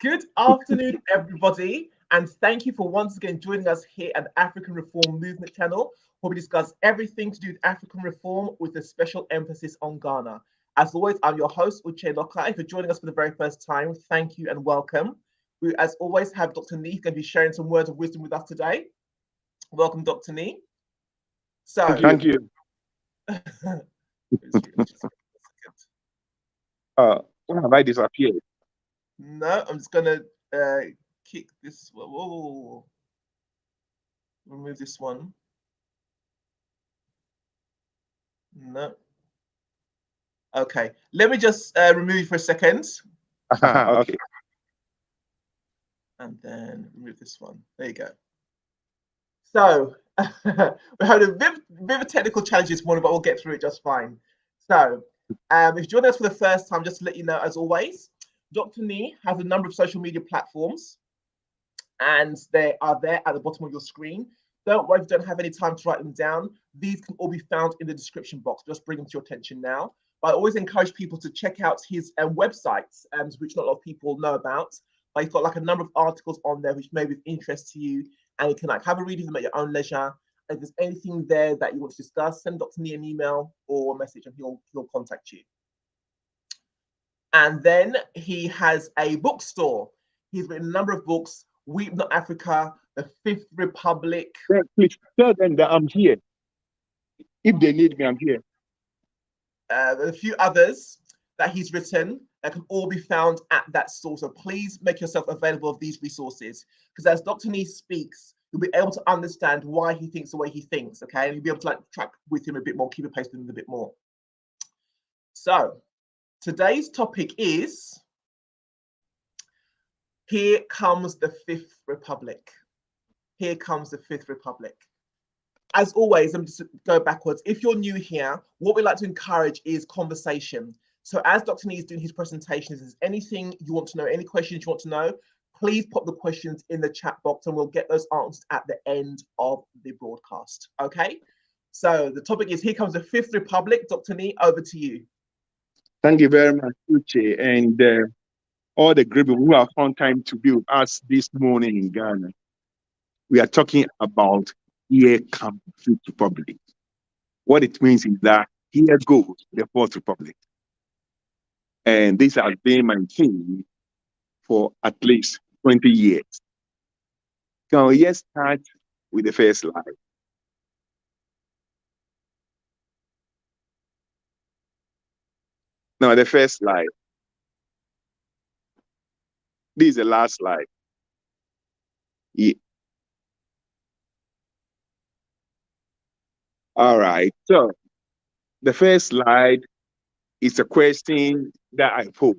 Good afternoon, everybody, and thank you for once again joining us here at the African Reform Movement channel, where we discuss everything to do with African reform with a special emphasis on Ghana. As always, I'm your host, Uche Lokai. If you're joining us for the very first time, thank you and welcome. We, as always, have Dr. Nee going to be sharing some words of wisdom with us today. Welcome, Dr. Nee. So, Thank you. Why have I disappeared? No, I'm just gonna kick this. Whoa. Remove this one. No. Okay, let me just remove you for a second. Okay. And then remove this one. There you go. So we had a bit of technical challenges this morning, but we'll get through it just fine. So if you're joining us for the first time, just to let you know, as always, Dr. Nee has a number of social media platforms, and they are there at the bottom of your screen. Don't worry if you don't have any time to write them down. These can all be found in the description box. Just bring them to your attention now. But I always encourage people to check out his websites, which not a lot of people know about. But he's got like a number of articles on there which may be of interest to you, and you can like have a read of them at your own leisure. If there's anything there that you want to discuss, send Dr. Nee an email or a message, and he'll contact you. And then he has a bookstore. He's written a number of books. Weep Not Africa, The Fifth Republic. Please tell them that I'm here. If they need me, I'm here. A few others that he's written that can all be found at that store. So please make yourself available of these resources, because as Dr. Nee speaks, you'll be able to understand why he thinks the way he thinks, okay? And you'll be able to like track with him a bit more, keep a pace with him a bit more. So today's topic is Here Comes the Fifth Republic. Here comes the Fifth Republic. As always, I'm just go backwards. If you're new here, what we like to encourage is conversation. So as Dr. Nee is doing his presentation, if there's anything you want to know, any questions you want to know, please pop the questions in the chat box and we'll get those answered at the end of the broadcast. Okay? So the topic is Here Comes the Fifth Republic. Dr. Nee, over to you. Thank you very much, Uche, and all the great people who have found time to be with us this morning in Ghana. We are talking about Here Comes the Fifth Republic. What it means is that here goes the Fourth Republic. And this has been my theme for at least 20 years. Can we just start with the first slide? Now, the first slide. This is the last slide. Yeah. All right. So the first slide is a question that I pose.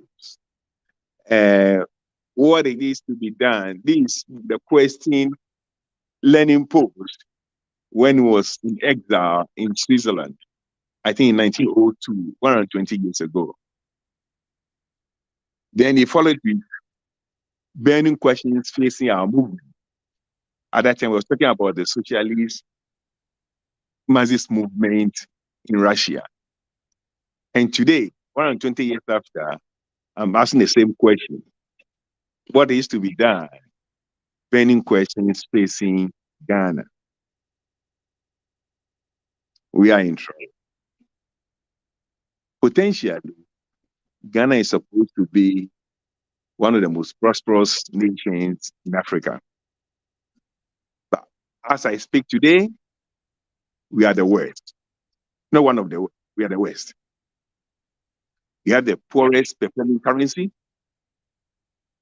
What it is to be done. This is the question Lenin posed when he was in exile in Switzerland, I think in 1902, 120 years ago. Then he followed with burning questions facing our movement. At that time, we was talking about the socialist Marxist movement in Russia. And today, 120 years after, I'm asking the same question. What is to be done? Burning questions facing Ghana. We are in trouble. Potentially, Ghana is supposed to be one of the most prosperous nations in Africa. But as I speak today, we are the worst. Not one of the worst, we are the worst. We have the poorest performing currency.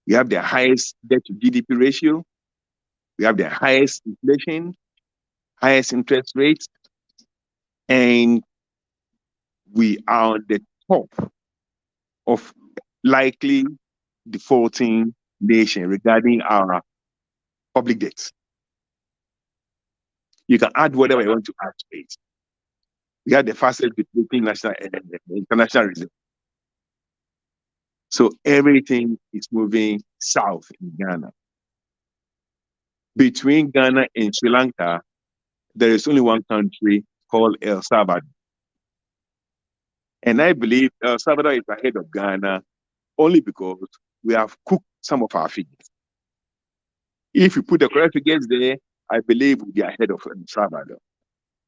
We have the highest debt to GDP ratio. We have the highest inflation, highest interest rates, and we are on the top of likely defaulting nation regarding our public debts. You can add whatever you want to add to it. We have the fastest developing national international reserve. So everything is moving south in Ghana. Between Ghana and Sri Lanka, there is only one country called El Salvador. And I believe El Salvador is ahead of Ghana only because we have cooked some of our figures. If you put the correct figures there, I believe we'll be ahead of El Salvador.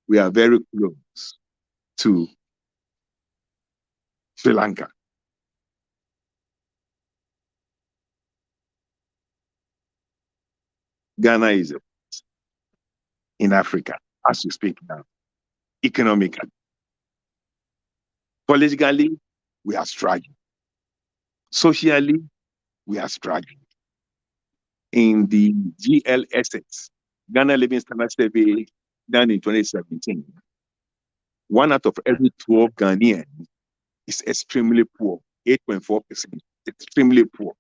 We are very close to Sri Lanka. Ghana is in Africa as we speak now, economically. Politically, we are struggling. Socially, we are struggling. In the GLSS, Ghana Living Standard Survey, done in 2017, 1 out of every 12 Ghanaians is extremely poor, 8.4%, extremely poor.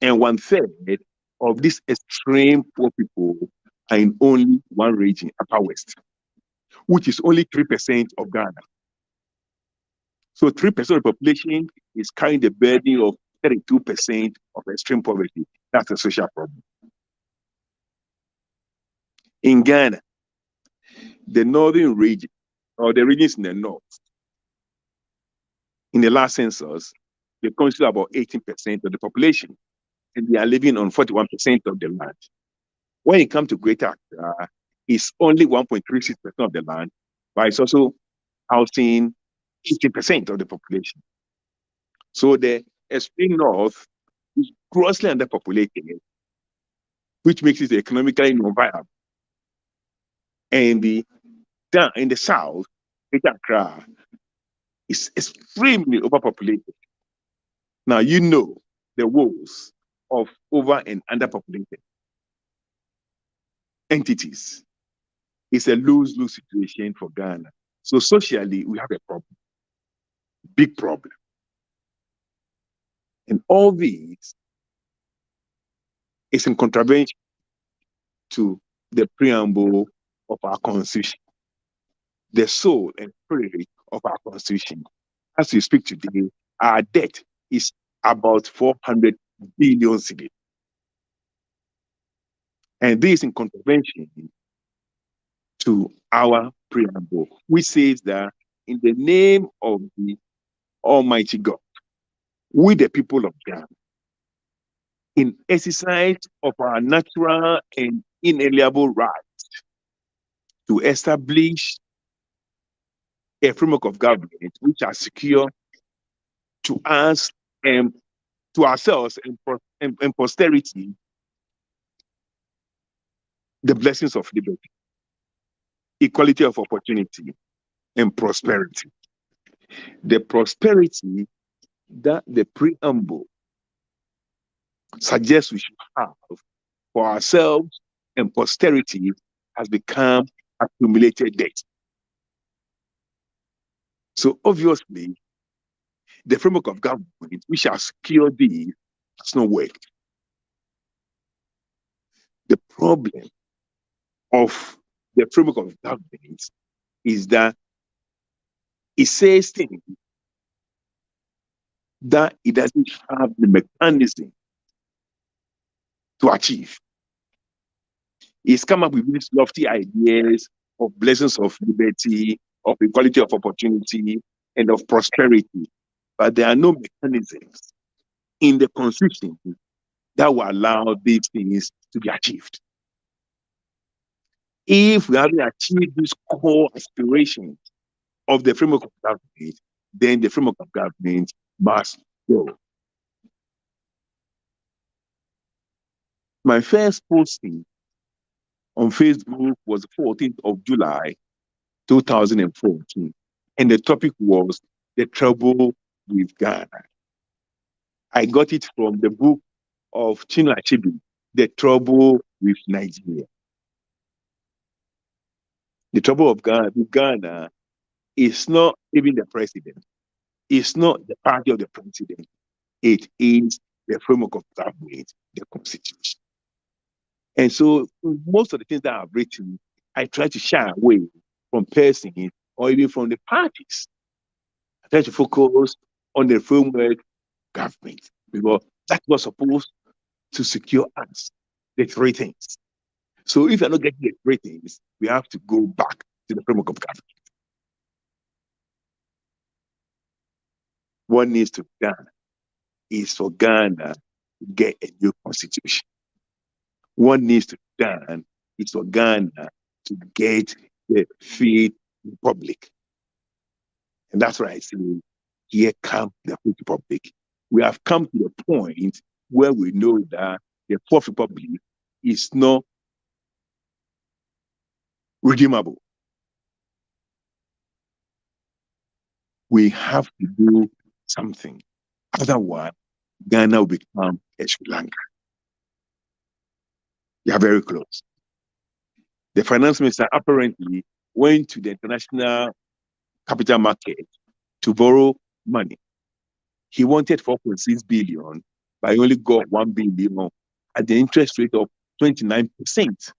And 1/3 of these extreme poor people are in only one region, Upper West, which is only 3% of Ghana. So 3% of the population is carrying the burden of 32% of extreme poverty. That's a social problem. In Ghana, the northern region, or the regions in the north, in the last census, they constitute about 18% of the population, and they are living on 41% of the land. When it comes to Greater Accra, it's only 1.36% of the land, but it's also housing 18% of the population. So the extreme north is grossly underpopulated, which makes it economically non-viable. And down in the south, Greater Accra is extremely overpopulated. Now, you know the woes of over and underpopulated entities. It's a lose-lose situation for Ghana. So socially, we have a problem, big problem. And all these is in contravention to the preamble of our Constitution, the soul and spirit of our Constitution. As we speak today, our debt is about 400 billion cedis. And this is in contravention to our preamble, which says that in the name of the Almighty God, we the people of Ghana, in exercise of our natural and inalienable right to establish a framework of government which are secure to us and to ourselves and posterity, the blessings of liberty, equality of opportunity, and prosperity. The prosperity that the preamble suggests we should have for ourselves and posterity has become accumulated debt. So obviously, the framework of government which shall secure these has not worked. The problem of the framework of government is that it says things that it doesn't have the mechanism to achieve. It's come up with these lofty ideas of blessings of liberty, of equality of opportunity, and of prosperity. But there are no mechanisms in the Constitution that will allow these things to be achieved. If we haven't achieved these core aspirations of the framework of government, then the framework of government must go. My first posting on Facebook was the 14th of July, 2014. And the topic was the trouble with Ghana. I got it from the book of Chinua Achebe, The Trouble with Nigeria. The trouble of Ghana with Ghana is not even the president. It's not the party of the president. It is the framework of government, the Constitution. And so most of the things that I've written, I try to shy away from persons or even from the parties. I try to focus on the framework government because that's what's supposed to secure us, the three things. So if you're not getting the three things, we have to go back to the framework of government. What needs to be done is for Ghana get a new constitution. What needs to be done is for Ghana to get the Fifth Republic. And that's why I say, here comes the Fifth Republic. We have come to the point where we know that the Fourth Republic is not redeemable. We have to do something. Otherwise, Ghana will become a Sri Lanka. They are very close. The finance minister apparently went to the international capital market to borrow money. He wanted 4.6 billion, but he only got 1 billion at the interest rate of 29%.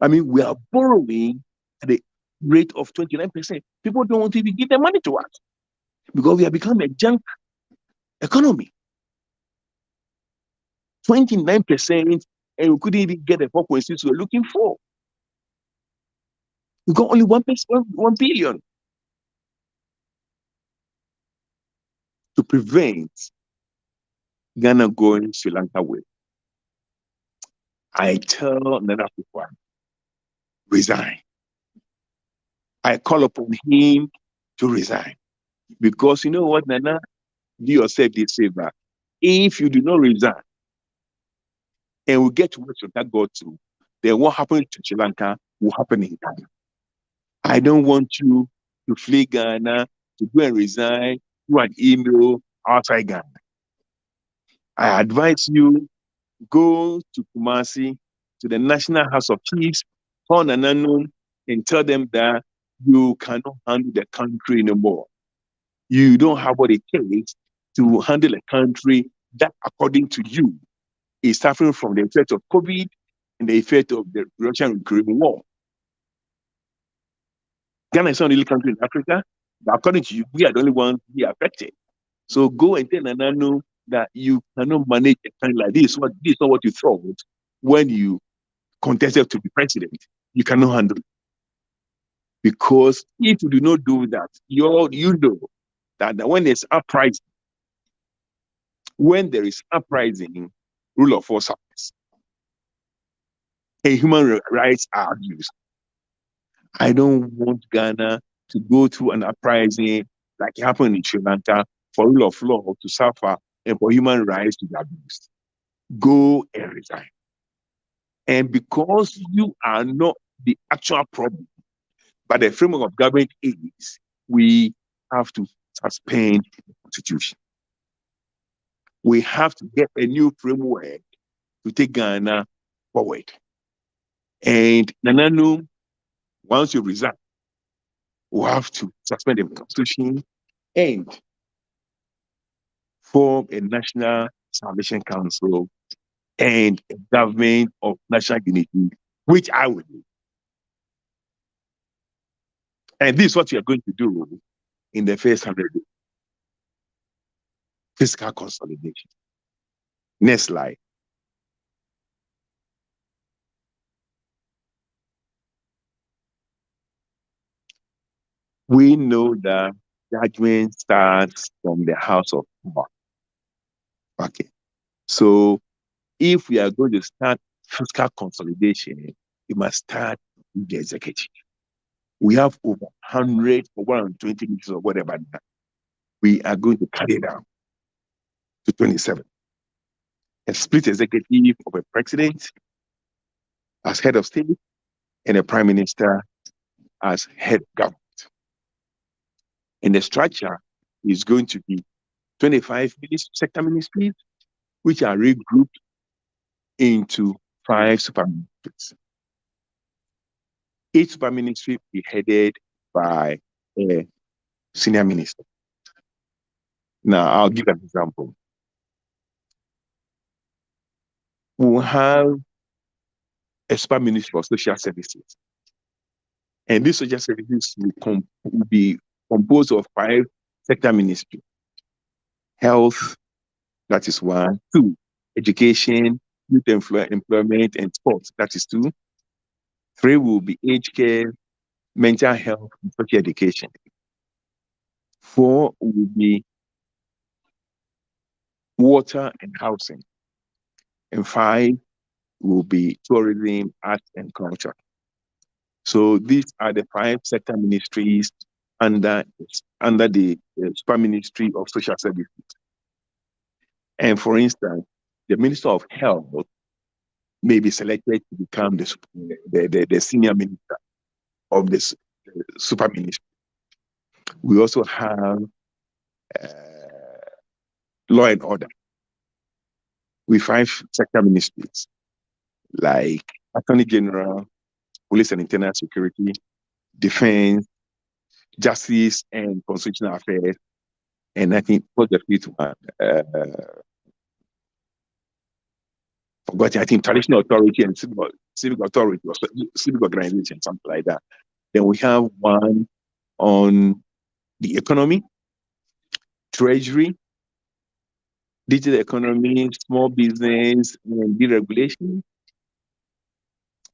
I mean, we are borrowing at the rate of 29%. People don't want to even give their money to us because we have become a junk economy. 29%, and we couldn't even get the 4.6 we were looking for. We got only 1 billion. To prevent Ghana going Sri Lanka way, I tell Nana Akufo, resign. I call upon him to resign. Because you know what, Nana? Do yourself this favor. If you do not resign, and we get to what Sri Lanka got to, then what happened to Sri Lanka will happen in Ghana. I don't want you to flee Ghana, to go and resign through an email outside Ghana. I advise you, go to Kumasi, to the National House of Chiefs, call Nananum, and tell them that you cannot handle the country anymore. You don't have what it takes to handle a country that, according to you, is suffering from the effect of COVID and the effect of the Russian-Ukraine war. Ghana is not the only country in Africa, but according to you, we are the only ones who are affected. So go and tell Nanano that you cannot manage a country like this. This is not what you thought when you contested to be president. You cannot handle it. Because if you do not do that, you know that when there's uprising, rule of law suffers, and human rights are abused. I don't want Ghana to go through an uprising like it happened in Sri Lanka for rule of law to suffer and for human rights to be abused. Go and resign. And because you are not the actual problem, but the framework of government is, we have to suspend the constitution. We have to get a new framework to take Ghana forward. And Nananu, once you resign, we have to suspend the constitution and form a National Salvation Council and a government of national unity, which I will do. And this is what we are going to do in the first 100 days. Fiscal consolidation. Next slide. We know that judgment starts from the house of God. Okay. So if we are going to start fiscal consolidation, we must start with the executive. We have over 100 or 120 minutes or whatever. We are going to cut it down to 27. A split executive of a president as head of state and a prime minister as head of government. And the structure is going to be 25 sector ministries, which are regrouped into 5 super ministries. Each super ministry will be headed by a senior minister. Now, I'll give an example. We'll have a super ministry for social services. And these social services will be composed of 5 sector ministries. Health, that is 1. 2, education, youth employment, and sports, that is 2. 3 will be aged care, mental health, and social education. 4 will be water and housing. And 5 will be tourism, arts, and culture. So these are the 5 sector ministries under the Super Ministry of Social Services. And for instance, the Minister of Health may be selected to become the senior minister of the Super Ministry. We also have law and order with 5 sector ministries like Attorney General, Police and Internal Security, Defense, Justice and Constitutional Affairs, and I think what's the 5th one? Forgotten. I think Traditional Authority and Civic Authority or Civic Organization, something like that. Then we have one on the economy, treasury, digital economy, small business and deregulation,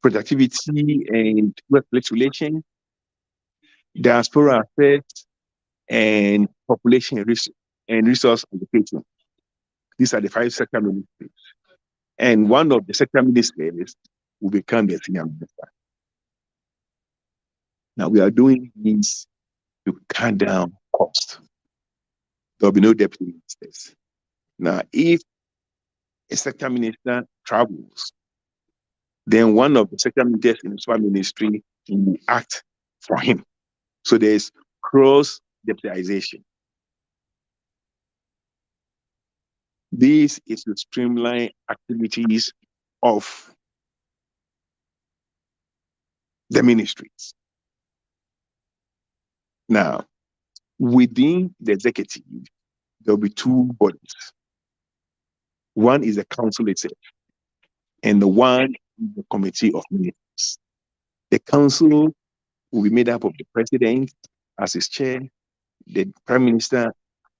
productivity and workplace relations, diaspora affairs, and population and resource allocation. These are the 5 sector ministries. And one of the sector ministries will become the senior minister. Now we are doing this to cut down cost. There will be no deputy ministers. Now, if a sector minister travels, then one of the sector ministers in the Super Ministry will act for him. So there's cross deputization. This is to streamline activities of the ministries. Now, within the executive, there will be 2 bodies. One is the council itself, and the one is the committee of ministers. The council will be made up of the president as his chair, the prime minister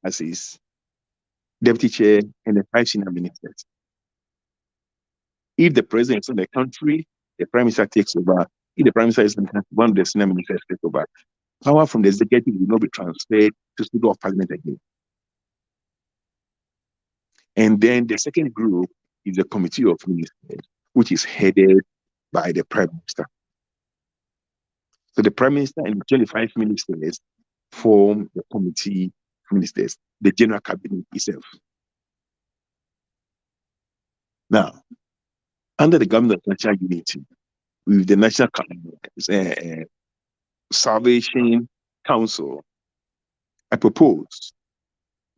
as his deputy chair, and the 5 senior ministers. If the president is in the country, the prime minister takes over. If the prime minister is in the country, one of the senior ministers takes over. Power from the executive will not be transferred to Speaker of Parliament again. And then the second group is the committee of ministers, which is headed by the prime minister. So the prime minister and the 25 ministers form the committee of ministers, the general cabinet itself. Now, under the government of national unity, with the National Salvation Council, I propose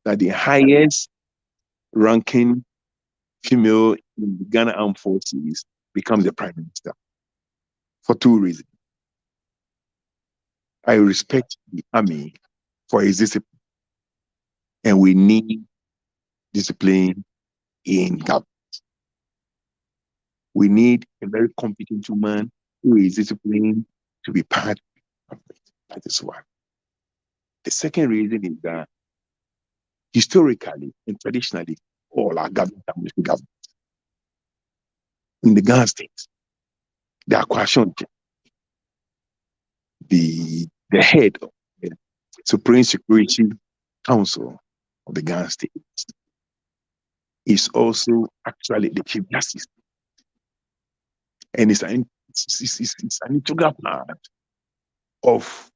that the highest ranking female in the Ghana Armed Forces becomes the prime minister for 2 reasons. I respect the army for its discipline, and we need discipline in government. We need a very competent woman who is disciplined to be part of it. That is why. The second reason is that historically and traditionally, all our government are military governments. In the Ghana states, the Akwashon, the head of the Supreme Security Council of the Ghana state, is also actually the Chief Justice. And it's an integral part of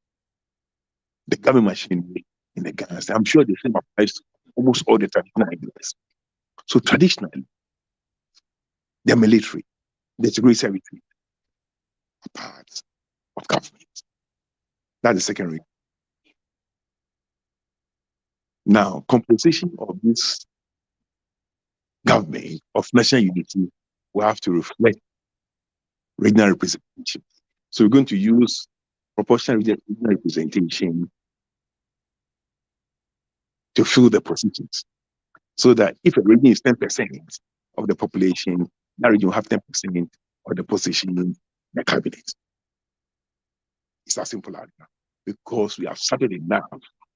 the government machinery in the Ghana state. I'm sure the same applies to almost all the traditional areas. So traditionally, the military, the security services are parts of government. That's the second reason. Now, composition of this government of national unity will have to reflect regional representation. So we're going to use proportional regional representation to fill the positions. So that if a region is 10% of the population, that region will have 10% of the position in the cabinet. It's as simple as that. Because we have started it now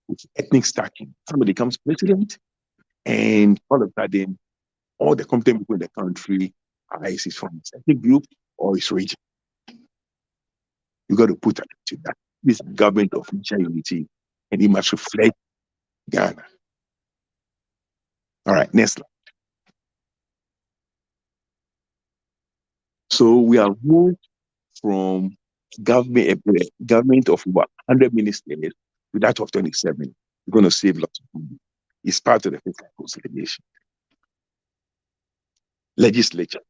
with ethnic stacking. Somebody becomes president, and all of a sudden, all the competent people in the country are is from its ethnic group or its region. You got to put that to that. This government of national unity, and it must reflect Ghana. All right, next slide. So we have moved from government of about 100 ministers to that of 27. We're going to save lots of money. It's part of the fiscal consolidation. Legislature.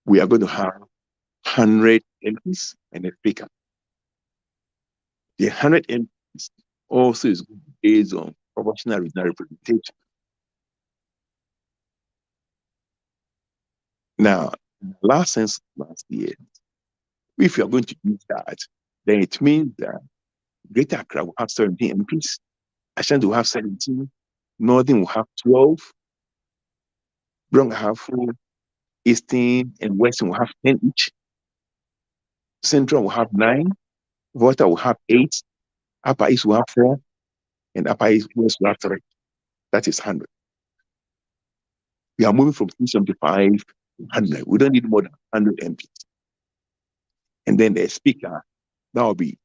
We are going to have 100 MPs and a speaker. The 100 MPs also is based on proportional regional representation. Now, last year, if you are going to use that, then it means that Greater Accra will have 17 MPs, Ashanti will have 17, Northern will have 12, Bronx will have 4, Eastern and Western will have 10 each, Central will have 9, Volta will have 8, Upper East will have 4, and Upper East West will have 3. That is 100. We are moving from 375 to 100. We don't need more than 100 MPs. And then the speaker, that will be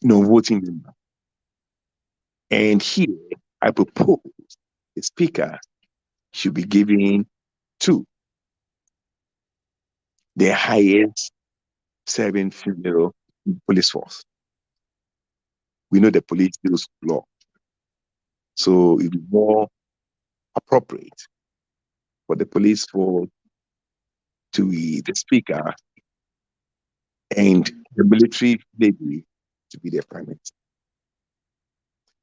voting member. And here, I propose the speaker should be given to the highest serving female police force. We know the police deals with law. So it would be more appropriate for the police force to be the speaker and the military lady to be the prime minister.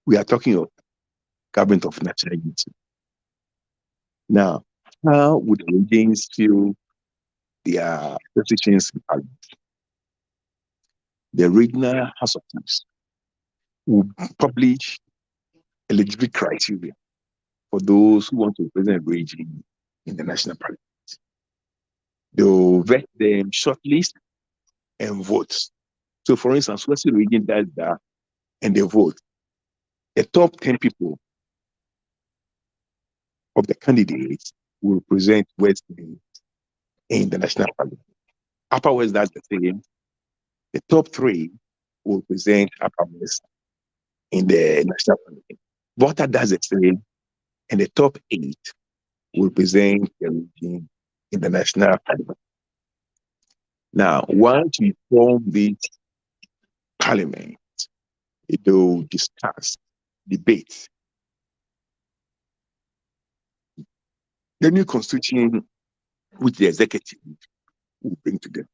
We are talking of government of national unity. Now, how would the regions feel their positions in parliament? The regional House of Chiefs will publish eligibility criteria for those who want to represent the region in the national parliament. They will vet them, shortlist, and vote. So, for instance, let's say the region does that and they vote. The top 10 people of the candidates will represent West in the national parliament. Upper West does the same. The top 3 will represent Upper West in the national parliament. Volta does the same, and the top 8 will represent the region in the national parliament. Now, once we form this parliament, it will discuss, debate the new constitution which the executive will bring to them.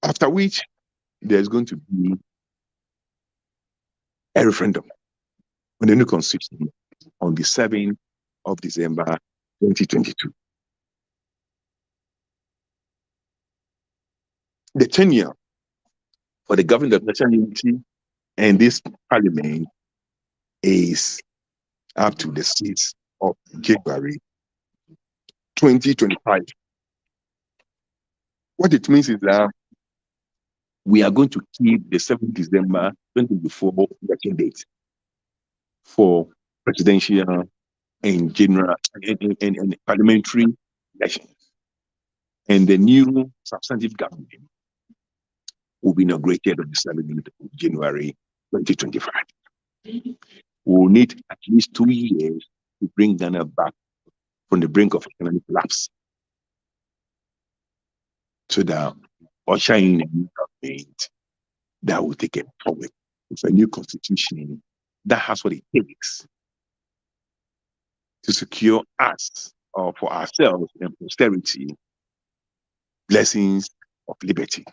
After which, there's going to be a referendum on the new constitution on the 7th of December 2022. The tenure for the government of national unity and this parliament is up to the 6th of January 2025. What it means is that we are going to keep the 7th December 2024 election date for presidential and general and parliamentary elections. And the new substantive government will be inaugurated on the 7th of January 2025. We will need at least 2 years to bring Ghana back from the brink of economic collapse. So that usher in a new government that will take it forward with a new constitution that has what it takes to secure us or for ourselves and posterity blessings of liberty,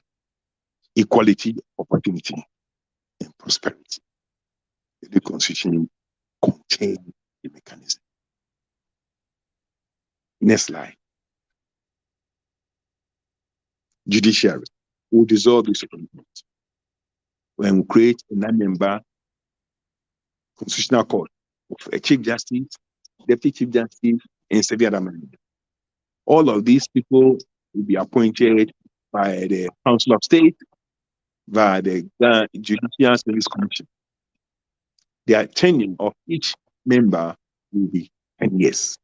equality, opportunity, and prosperity. The new constitution contains the mechanism. Next slide. Judiciary will dissolve the Supreme Court and will create a 9-member constitutional court of a Chief Justice, Deputy Chief Justice, and several other members. All of these people will be appointed by the Council of State, by the Judicial Service Commission. The tenure of each member will be 10 years.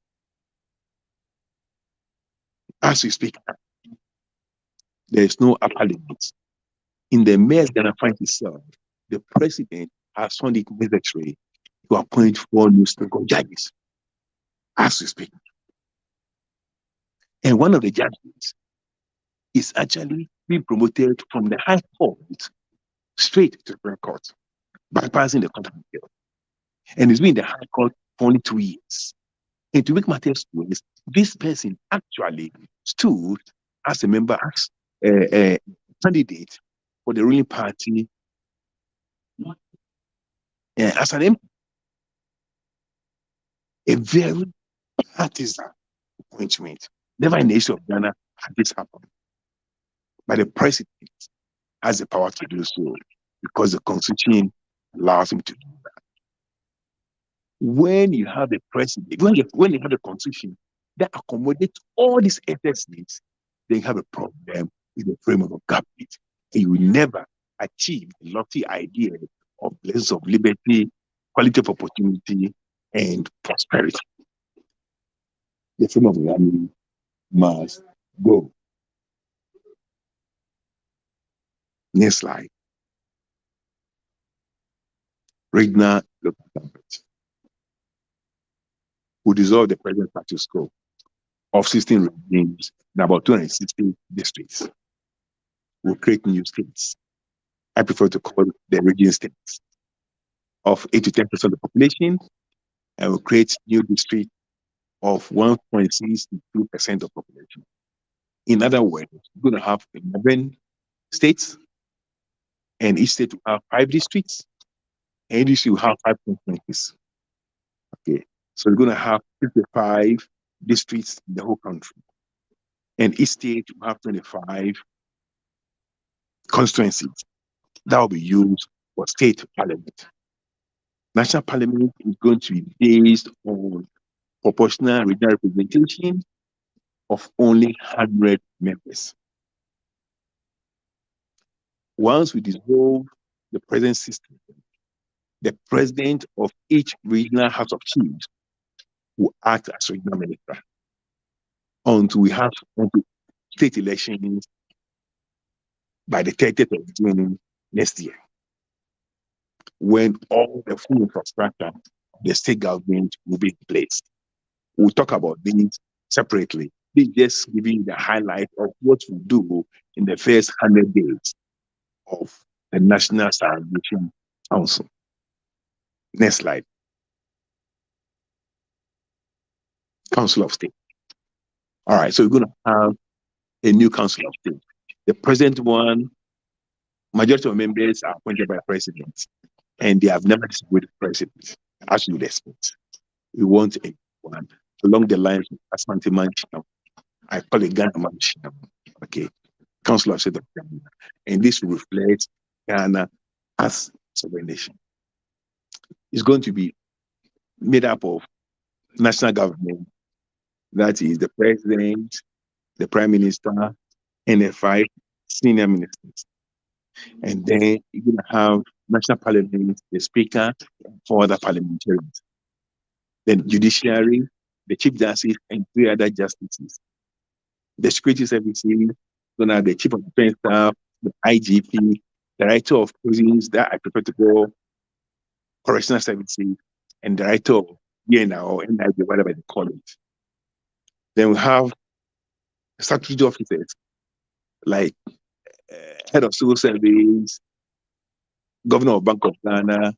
As we speak, there is no upper limit. In the mess Ghana finds itself, the president has found it necessary to appoint 4 new Supreme Court judges as we speak. And one of the judges is actually being promoted from the High Court straight to the Supreme Court, bypassing the Court of Appeal. And he's been in the High Court for only 2 years. And to make matters worse, this person actually stood as a member, as a candidate for the ruling party as an MP. A very partisan appointment. Never in the history of Ghana had this happened. But the president has the power to do so because the constitution allows him to do that. When you have the president, when you have the constitution that accommodates all these ethnicities, then you have a problem with the framework of government. And you will never achieve the lofty idea of places of liberty, quality of opportunity, and prosperity. The framework of government must go. Next slide. Regional local government will dissolve the present status quo of 16 regimes in about 260 districts. Will create new states. I prefer to call the region states of 8 to 10% of the population, and will create new districts of 1.6 to 2% of population. In other words, we're going to have 11 states, and each state will have 5 districts, and each will have 5 constituencies. Okay, so we're going to have 55 districts in the whole country, and each state will have 25 constituencies that will be used for state parliament. National parliament is going to be based on proportional regional representation of only 100 members. Once we dissolve the present system, the president of each regional house of chiefs will act as regional minister until we have state elections by the 30th of June next year, when all the full infrastructure of the state government will be in place. We'll talk about these separately. This just giving the highlight of what we do in the first 100 days of the National Salvation Council. Next slide. Council of State. All right, so we're going to have a new Council of State. The present one, majority of members are appointed by the president, and they have never disagreed with the president, as you would expect. We want a one along the lines of Asante Mancham. I call it Ghana Mancham. Okay, Council of State of Ghana. And this will reflect Ghana as a sovereign nation. It's going to be made up of national government, that is the president, the prime minister, and the 5 senior ministers. And then you're going to have national parliament, the speaker, and 4 other parliamentarians. Then judiciary, the chief justice, and 3 other justices. The security services, going to have the chief of defense staff, the IGP, director of prisons, that I prefer to call correctional services, and director of DNA or NIB, whatever they call it. Then we have statutory officers like head of civil service, governor of Bank of Ghana,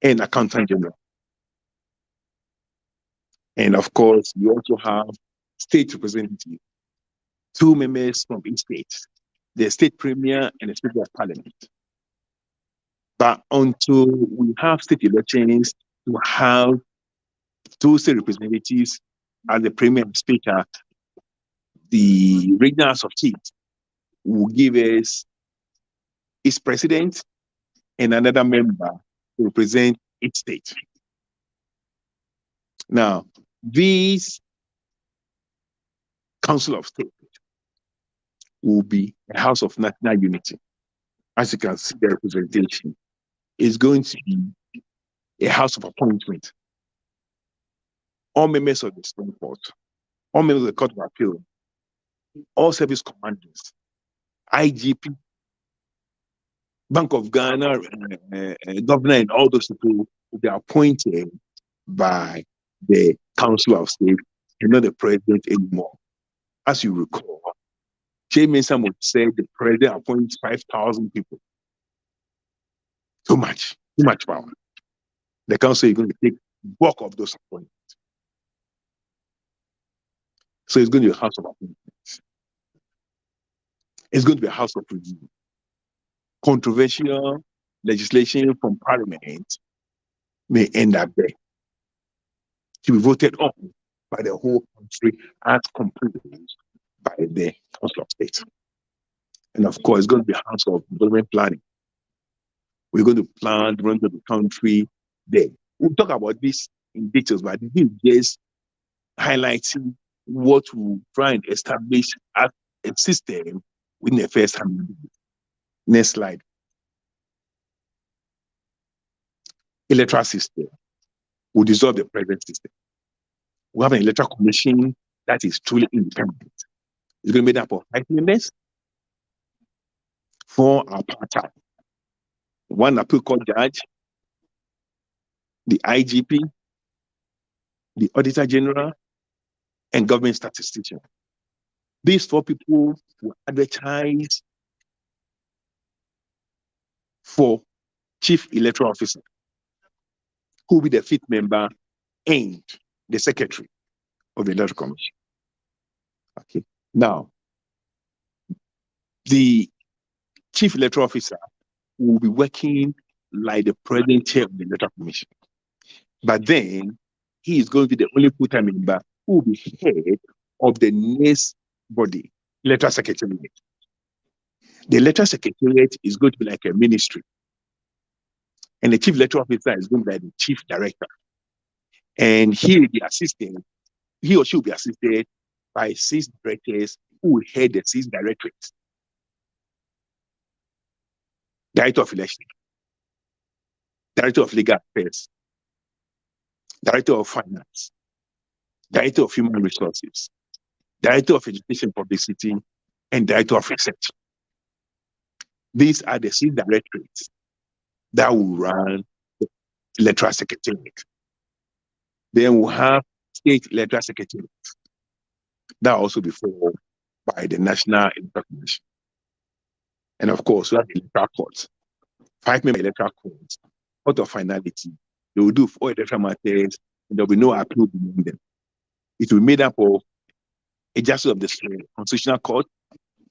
and accountant general. And of course, we also have state representatives, 2 members from each state, the state premier and the speaker of parliament. But until we have state elections, to have 2 state representatives as the premier and speaker, the regional house of chiefs will give us its president and another member to represent each state. Now, this Council of State will be a house of national unity. As you can see, the representation is going to be a house of appointment. All members of the Supreme Court, all members of the Court of Appeal, all service commanders, IGP, Bank of Ghana, governor, and all those people will be appointed by the Council of State and not the president anymore. As you recall, Chairman would say the president appoints 5,000 people. Too much power. The council is going to take bulk of those appointments. So it's going to be a house of appointments. It's going to be a house of review. Controversial legislation from Parliament may end up there to be voted on by the whole country as completed by the Council of State. And of course, it's going to be a house of development planning. We're going to plan the run of the country there. We'll talk about this in details, but this is just highlighting what we'll try and establish as a system within the first 100 days. Next slide. Electoral system will dissolve the present system. We have an electoral commission that is truly independent. It's going to be made up of 5 members, 4 are part-time. 1 appeal court judge, the IGP, the Auditor General, and government statistician. These 4 people will advertise for Chief Electoral Officer, who will be the 5th member and the Secretary of the Electoral Commission. Okay. Now, the Chief Electoral Officer will be working like the present chair of the Electoral Commission. But then he is going to be the only full-time member who will be head of the next body, Electoral Secretariat. The Electoral Secretariat is going to be like a ministry. And the Chief Electoral Officer is going to be the Chief Director. And he will be assisted, he or she will be assisted by 6 directors who will head the 6 directorates. Director of Election, Director of Legal Affairs, Director of Finance, Director of Human Resources, Director of Education Publicity, and Director of Research. These are the 6 directorates that will run the Electoral Secretariat. Then we'll have State Electoral Secretariat. That will also be followed by the National Electoral Commission. And of course, we have the Electoral Courts. 5-member Electoral Courts, out of finality. They will do 4 electoral matters, and there will be no appeal between them. It will be made up of a justice of the Constitutional Court,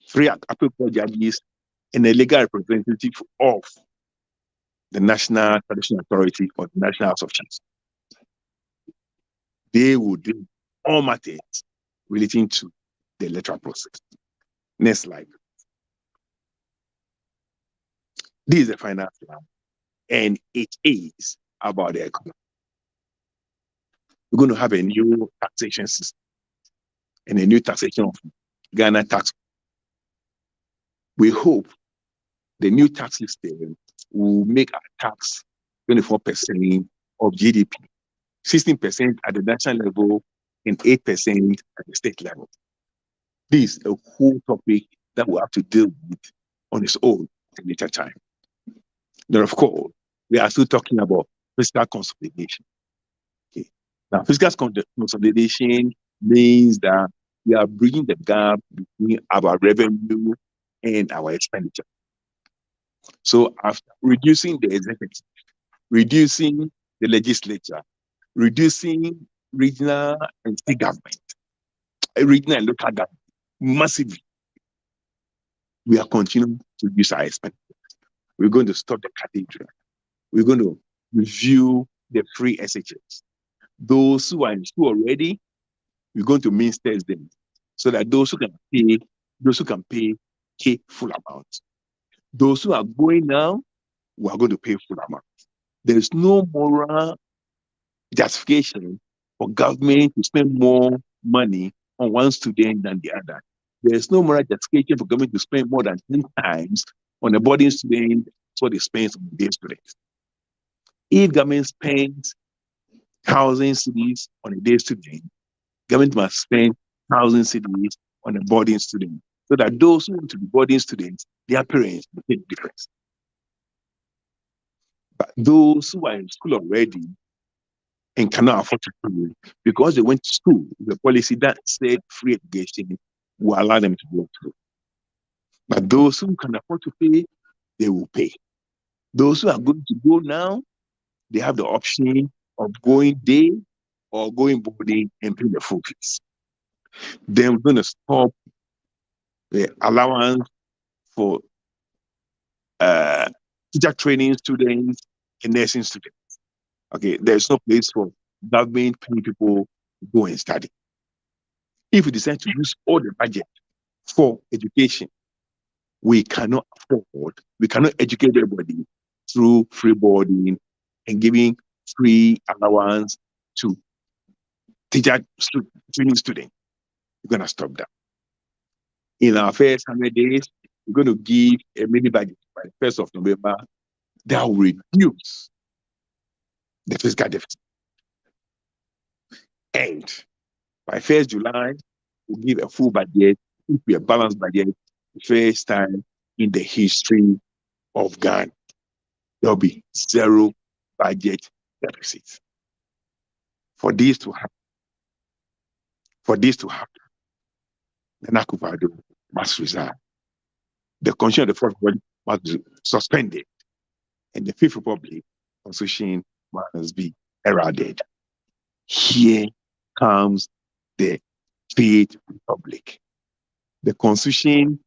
3 appeal court judges, and a legal representative of the National Traditional Authority or the National House of Chiefs. They will do all matters relating to the electoral process. Next slide. This is the final slide, and it is about the economy. We're going to have a new taxation system and a new taxation of Ghana tax. We hope the new tax system will make our tax 24% of GDP, 16% at the national level, and 8% at the state level. This is a whole topic that we'll have to deal with on its own at a later time. Then, of course, we are still talking about fiscal consolidation. Okay. Now, fiscal consolidation means that we are bridging the gap between our revenue and our expenditure. So, after reducing the executive, reducing the legislature, reducing regional and state government, regional and local government massively, we are continuing to reduce our expenditure. We're going to stop the cathedral. We're going to review the free SHS. Those who are in school already, we're going to minister them so that those who can pay full amount. Those who are going now, we are going to pay full amount. There is no moral justification for government to spend more money on one student than the other. There is no moral justification for government to spend more than 10 times on a boarding student what they spend on the day student. If government spends 1,000 cedis on a day student, government must spend 1,000 cedis on a boarding student, so that those who want to be boarding students, their parents will pay the difference. But those who are in school already and cannot afford to pay because they went to school, the policy that said free education will allow them to go through. But those who can afford to pay, they will pay. Those who are going to go now, they have the option of going day or going boarding and paying the full fees. Then we're going to stop the allowance for teacher training students and nursing students. Okay, there's no place for government paying people to go and study. If we decide to use all the budget for education, we cannot educate everybody through free boarding and giving free allowance to teacher training students. We're going to stop that. In our first 100 days, we're going to give a mini budget by the 1st of November that will reduce the fiscal deficit. And by 1st July, we'll give a full budget, it will be a balanced budget, the first time in the history of Ghana. There'll be zero budget deficit. For this to happen, the Akufo-Addo must resign. The Constitution of the Fourth Republic must be suspended. And the Fifth Republic Constitution must be eroded. Here comes the Fifth Republic. The Constitution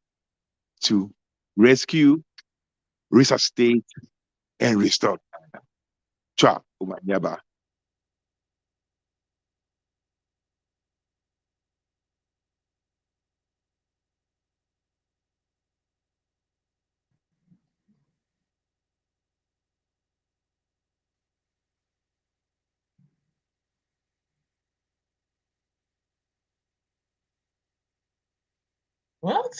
to rescue, resuscitate, and restore. Chwa Umanyaba. What?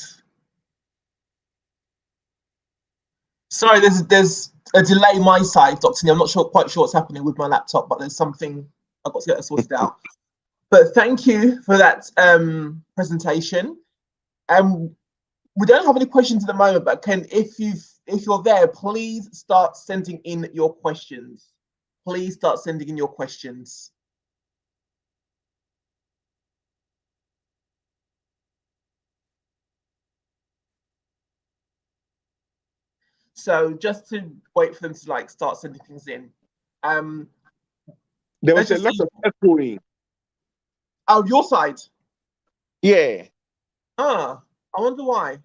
Sorry, there's a delay my side, Dr. Nee. I'm not quite sure what's happening with my laptop, but there's something I've got to get that sorted out. But thank you for that presentation. We don't have any questions at the moment, but if you're there, please start sending in your questions. Please start sending in your questions. So just to wait for them to start sending things in. There was a lot of echoing. Oh, your side? Yeah. I wonder why.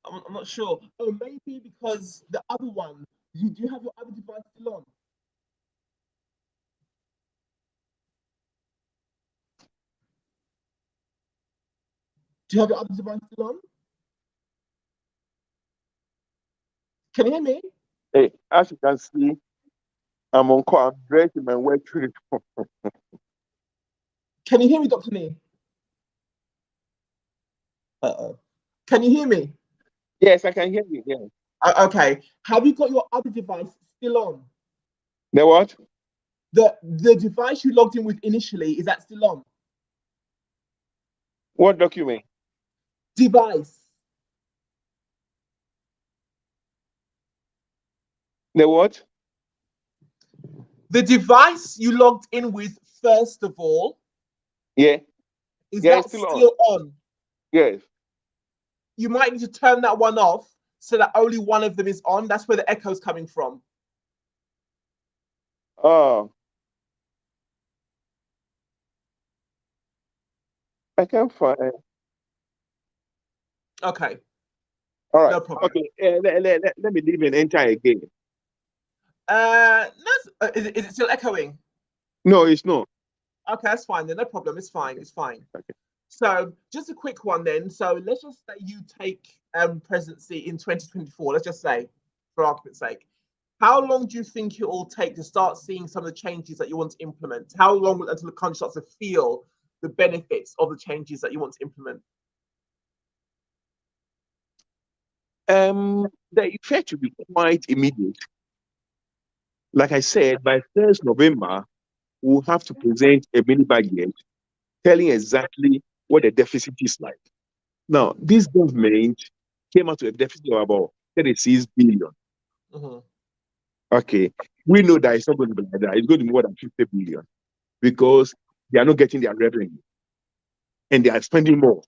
I'm not sure. Oh, maybe because the other one. Do you have your other device still on? Do you have your other device still on? Can you hear me? Hey, as you can see, I'm on call. I'm dressed in my work uniform. Can you hear me, Dr. Nee? Uh-oh. Can you hear me? Yes, I can hear you. Yeah. Okay. Have you got your other device still on? The what? The device you logged in with initially, is that still on? What document? Device. The what? The device you logged in with first of all. Yeah. Is that still on? Yes. You might need to turn that one off so that only one of them is on. That's where the echo's coming from. Oh. I can't find it. Okay. All right. No problem. Okay. Let me leave and enter again. Is it still echoing? No, it's not. Okay, that's fine then. No problem. It's fine. Okay. So just a quick one then. So let's just say you take presidency in 2024. Let's just say, for argument's sake, how long do you think it will take to start seeing some of the changes that you want to implement? How long until the country starts to feel the benefits of the changes that you want to implement? The effect will be quite immediate. Like I said, by 1st November, we'll have to present a mini budget telling exactly what the deficit is like. Now, this government came out with a deficit of about 36 billion. Okay, we know that it's not going to be like that. It's going to be more than 50 billion because they are not getting their revenue and they are spending more.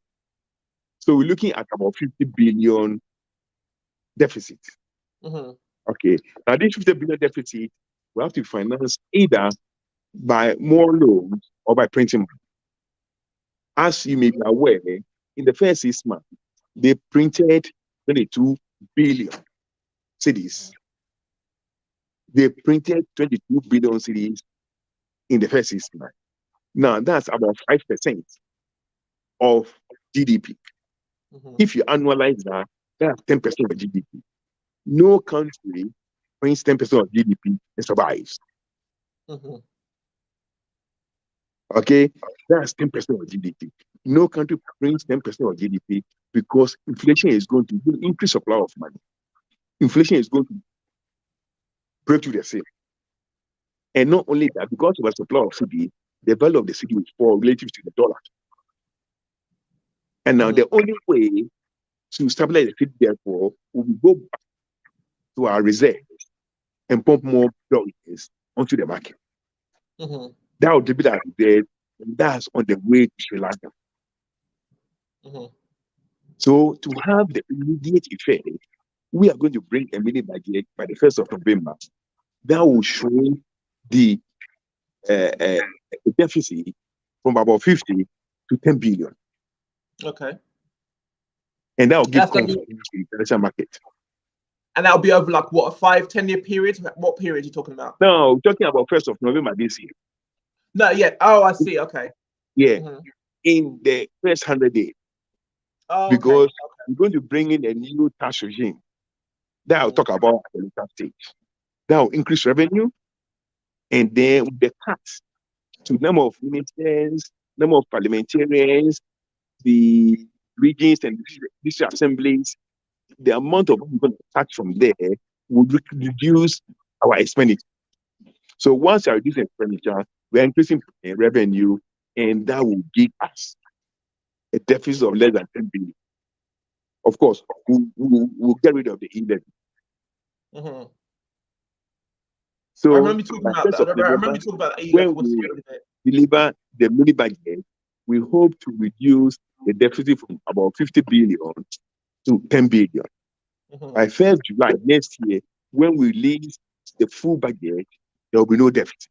So we're looking at about 50 billion deficit. Okay, now this 50 billion deficit we have to finance either by more loans or by printing money. As you may be aware, in the first 6 months, they printed 22 billion cedis. They printed 22 billion cedis in the first 6 months. Now, that's about 5% of GDP. If you annualize that, that's 10% of GDP. No country prints 10% of GDP and survives. Okay, that's 10% of GDP. No country prints 10% of GDP because inflation is going to increase supply of money. Inflation is going to break through the ceiling. And not only that, because of the supply of cedi, the value of the cedi will fall relative to the dollar. And now the only way to stabilize the cedi, therefore, will go back to our reserves and pump more dollars onto the market. That will be that reserve, and that's on the way to Sri Lanka. So to have the immediate effect, we are going to bring a mini budget by the 1st of November. That will show the deficit from about 50 to 10 billion. Okay. And that will give confidence to the international market. And that'll be over like what, a 5-10 year period? What period are you talking about? No, we're talking about 1st of November this year. No, yeah. Oh, I see. Okay. Yeah. In the first 100 days. Oh, because we're going to bring in a new tax regime that I'll talk about at the later stage. That will increase revenue, and then with the cuts to number of ministers, number of parliamentarians, the regions and district assemblies, the amount of we're going to tax from there would reduce our expenditure. So once I reduce expenditure, we're increasing revenue, and that will give us a deficit of less than 10 billion. Of course, we'll get rid of the e-levy. So I remember talking about that. I remember talking about when we deliver the mini budget, we hope to reduce the deficit from about 50 billion to 10 billion. By 1st July next year, when we release the full budget, there will be no deficit.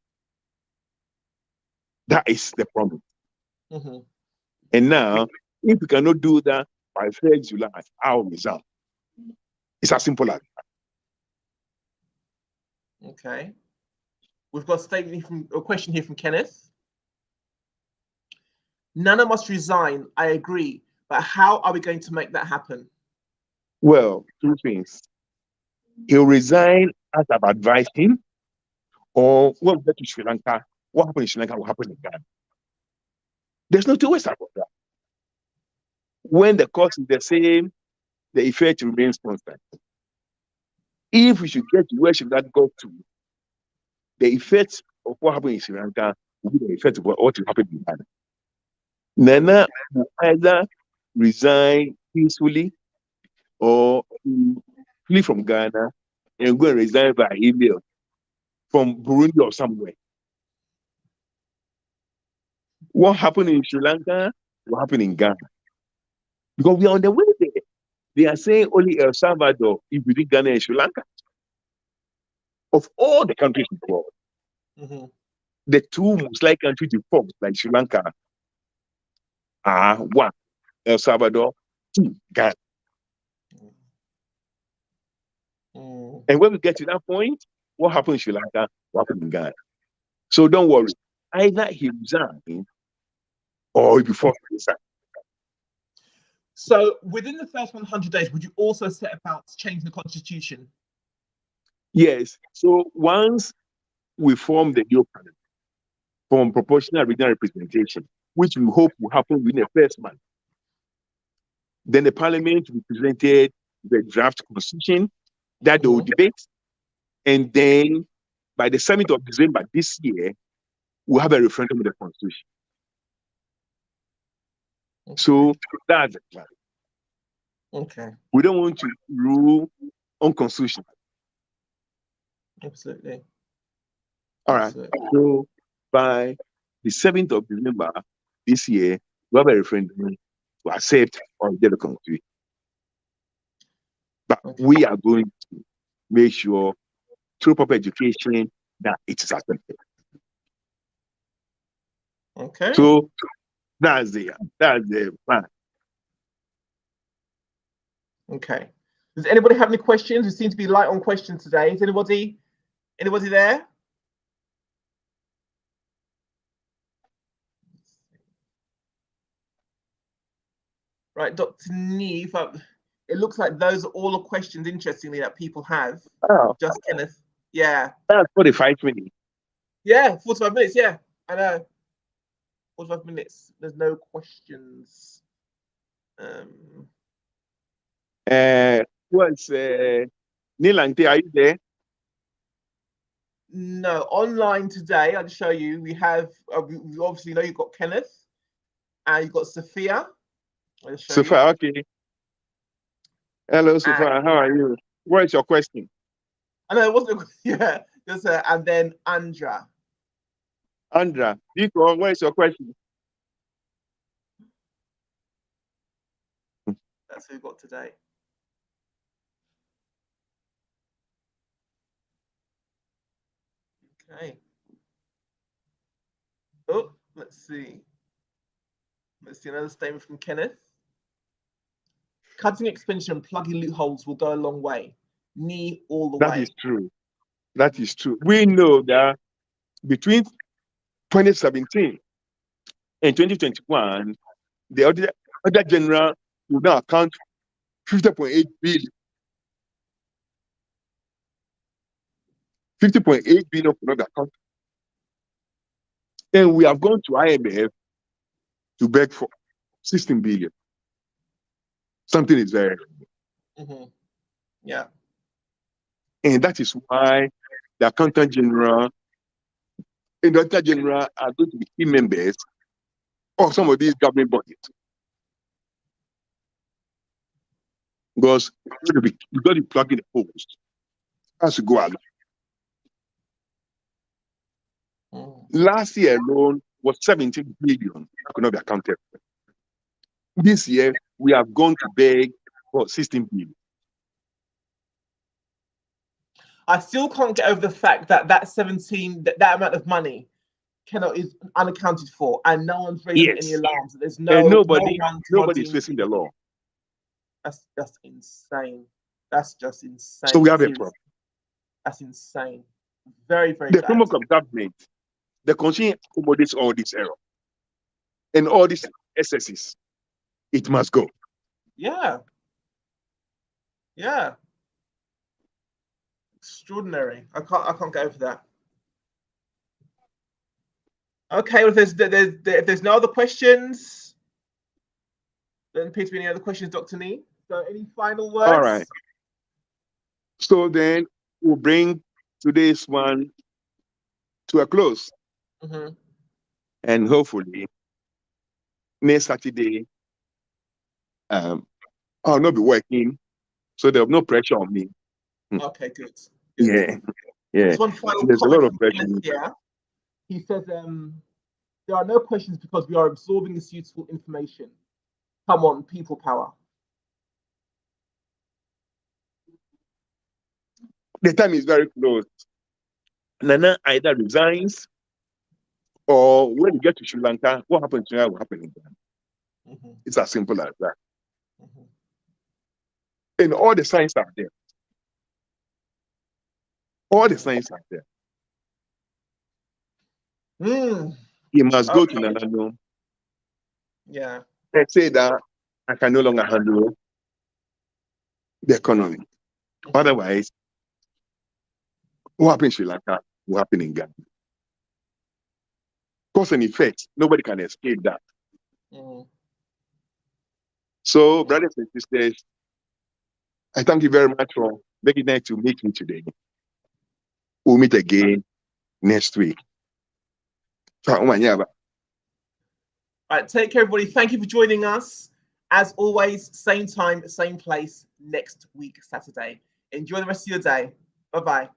That is the problem. And now, if we cannot do that by 1st July, our result. It's as simple as that. Okay. We've got a question here from Kenneth. Nana must resign. I agree. But how are we going to make that happen? Well, 2 things. He'll resign as I've advised him, or when we get to Sri Lanka, what happened in Sri Lanka will happen in Ghana. There's no 2 ways about that. When the cost is the same, the effect remains constant. If we should get to where Sri Lanka got to, the effect of what happened in Sri Lanka will be the effect of what will happen in Ghana. Nana will either resign peacefully or flee from Ghana and go and resign by email from Burundi or somewhere. What happened in Sri Lanka will happen in Ghana. Because we are on the way there. They are saying only El Salvador is between Ghana and Sri Lanka. Of all the countries in the world, the 2 most likely countries to fall, like Sri Lanka, are 1, El Salvador, 2, Ghana. And when we get to that point, what happened in Sri Lanka will happen in Ghana. So don't worry. Either he resigns or he be forced to resign. So within the first 100 days, would you also set about changing the constitution? Yes. So once we form the new parliament from proportional regional representation, which we hope will happen within the first month, then the parliament will present the draft constitution that they will debate. And then by the 7th of December this year, we'll have a referendum of the constitution. So that's the plan. Okay. We don't want to rule unconstitutional. Absolutely. All right. So by the 7th of December this year, we have a referendum to accept or reject the Constitution. But we are going to make sure through proper education that it is accepted. Okay. So that's the plan. Okay. Does anybody have any questions? We seem to be light on questions today. Is anybody there? Right, Dr. Neve, it looks like those are all the questions, interestingly, that people have. Oh, just Kenneth. Yeah. That's 45 minutes. Yeah, 45 minutes. Yeah, I know. 45 minutes. There's no questions. What's Nilante, are you there? No, online today, I'll show you. We have, we obviously know you've got Kenneth and you've got Sophia. Sophia, okay. Hello, Sophia. How are you? What is your question? I know it wasn't. Yeah, just and then Andra. Andra, Nico, what is your question? That's who we got today. Okay. Oh, let's see. Let's see another statement from Kenneth. Cutting expenditure and plugging loopholes will go a long way. Knee all the way. That is true. That is true. We know that between 2017 and 2021, the other general will now account 50.8 billion. 50.8 billion for another account. And we have gone to IMF to beg for 16 billion. Something is very. Yeah. And that is why the Accountant General and the Auditor General are going to be key members of some of these government budgets. Because you've got to plug in the holes as you go along. Last year alone was 17 billion that could not be accounted for. This year, we have gone to beg for 16 billion. I still can't get over the fact that that 17, that amount of money is unaccounted for, and no one's raising any alarms. There's nobody is facing the law. That's just insane. That's just insane. So we have a problem. That's insane. Very, very the bad. framework of government, the Constitution accommodates all this error and all these excesses. It must go. Yeah. Yeah. Extraordinary. I can't go over that. Okay, well, if there's no other questions, then appears to be any other questions, Dr. Nee. So any final words? All right. So then we'll bring today's one to a close. And hopefully next Saturday, I'll not be working, so there'll be no pressure on me. Okay, good. Yeah. There's one final There's a lot of pressure. Yeah. He says, there are no questions because we are absorbing this useful information. Come on, people power. The time is very close. Nana either resigns or when you get to Sri Lanka, what happens to her will happen in Ghana. It's as simple as that. And all the signs are there. All the signs are there. He must go to Nanano. Yeah. And say that I can no longer handle the economy. Otherwise, what happens in Sri Lanka will happen in Ghana. Cause and effect, nobody can escape that. So, brothers and sisters, I thank you very much for making it to meet me today. We'll meet again next week. All right, take care, everybody. Thank you for joining us. As always, same time, same place next week, Saturday. Enjoy the rest of your day. Bye-bye.